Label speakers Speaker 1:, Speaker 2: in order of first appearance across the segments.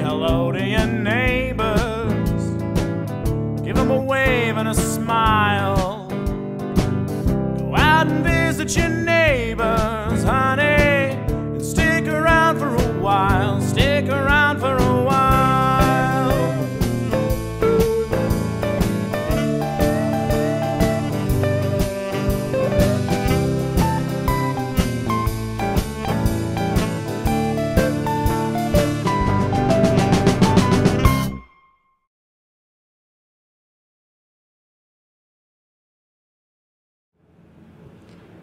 Speaker 1: hello to your neighbors. Give them a wave and a smile. Go out and visit your neighbors, honey, and stick around for a while. Stick around for a while.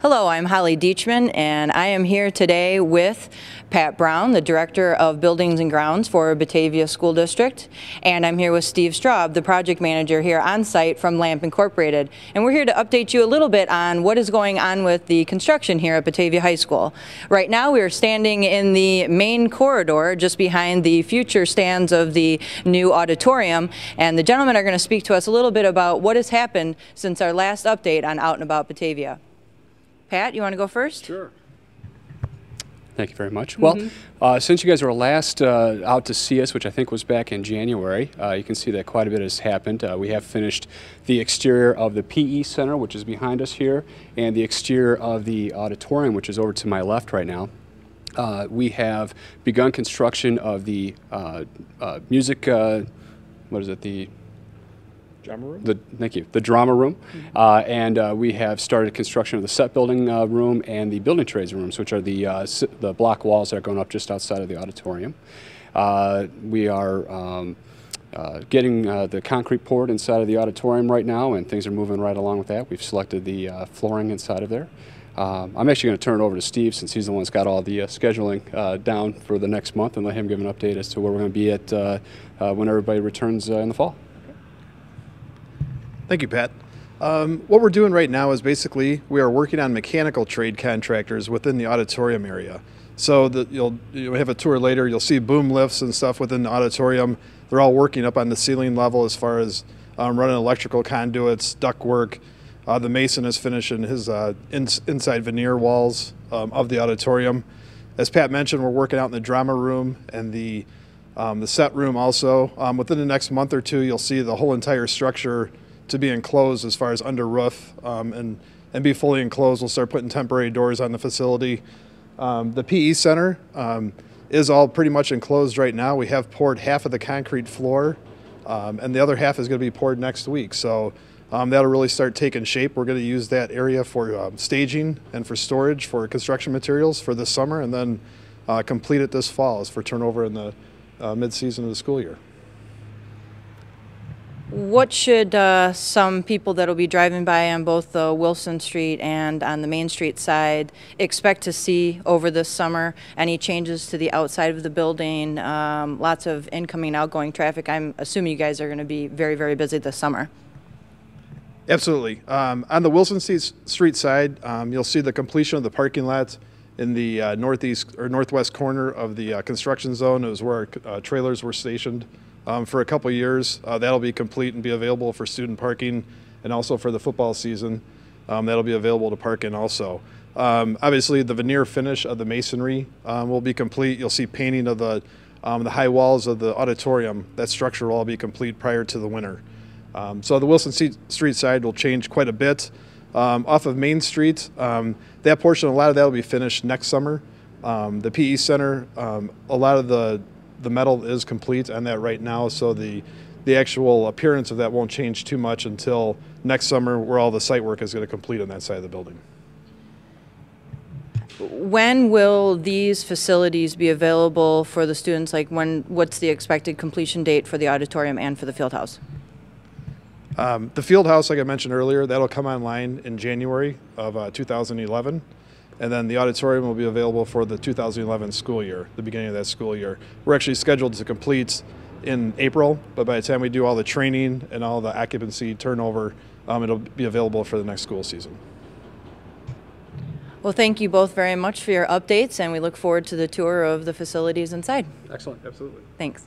Speaker 2: Hello, I'm Holly Deachman, and I am here today with Pat Brown, the Director of Buildings and Grounds for Batavia School District, and I'm here with Steve Straub, the Project Manager here on site from LAMP Incorporated. And we're here to update you a little bit on what is going on with the construction here at Batavia High School. Right now we are standing in the main corridor just behind the future stands of the new auditorium, and the gentlemen are going to speak to us a little bit about what has happened since our last update on Out and About Batavia. Pat, you want to go first?
Speaker 3: Sure. Thank you very much. Well, since you guys were last out to see us, which I think was back in January, you can see that quite a bit has happened. We have finished the exterior of the PE Center, which is behind us here, and the exterior of the auditorium, which is over to my left right now. We have begun construction of the music, what is it, the
Speaker 4: drama room?
Speaker 3: Thank you. The drama room. And we have started construction of the set building room and the building trades rooms, which are the block walls that are going up just outside of the auditorium. We are getting the concrete poured inside of the auditorium right now, and things are moving right along with that. We've selected the flooring inside of there. I'm actually going to turn it over to Steve, since he's the one that's got all the scheduling down for the next month, and let him give an update as to where we're going to be at when everybody returns in the fall.
Speaker 4: Thank you, Pat. What we're doing right now is basically we are working on mechanical trade contractors within the auditorium area. So you'll have a tour later. You'll see boom lifts and stuff within the auditorium. They're all working up on the ceiling level as far as running electrical conduits, duct work. The mason is finishing his inside veneer walls of the auditorium. As Pat mentioned, we're working out in the drama room and the set room also. Within the next month or two, you'll see the whole entire structure to be enclosed as far as under roof and be fully enclosed. We'll start putting temporary doors on the facility. The PE Center is all pretty much enclosed right now. We have poured half of the concrete floor, and the other half is going to be poured next week. So that'll really start taking shape. We're going to use that area for staging and for storage for construction materials for this summer, and then complete it this fall as for turnover in the mid-season of the school year.
Speaker 2: What should some people that will be driving by on both the Wilson Street and on the Main Street side expect to see over this summer? Any changes to the outside of the building? Lots of incoming, outgoing traffic. I'm assuming you guys are going to be very, very busy this summer.
Speaker 4: Absolutely. On the Wilson Street side, you'll see the completion of the parking lot in the northeast or northwest corner of the construction zone. It was where our trailers were stationed for a couple years. That'll be complete and be available for student parking, and also for the football season. That'll be available to park in also. Obviously, the veneer finish of the masonry will be complete. You'll see painting of the high walls of the auditorium. That structure will all be complete prior to the winter. So the Wilson Street side will change quite a bit. Off of Main Street, that portion, a lot of that will be finished next summer. The PE Center, a lot of the metal is complete on that right now, so the actual appearance of that won't change too much until next summer, where all the site work is going to complete on that side of the building.
Speaker 2: When will these facilities be available for the students? Like what's the expected completion date for the auditorium and for the field house?
Speaker 4: The field house, like I mentioned earlier, that'll come online in January of 2011. And then the auditorium will be available for the 2011 school year, the beginning of that school year. We're actually scheduled to complete in April, but by the time we do all the training and all the occupancy turnover, it'll be available for the next school season.
Speaker 2: Well, thank you both very much for your updates, and we look forward to the tour of the facilities inside.
Speaker 4: Excellent, absolutely.
Speaker 2: Thanks.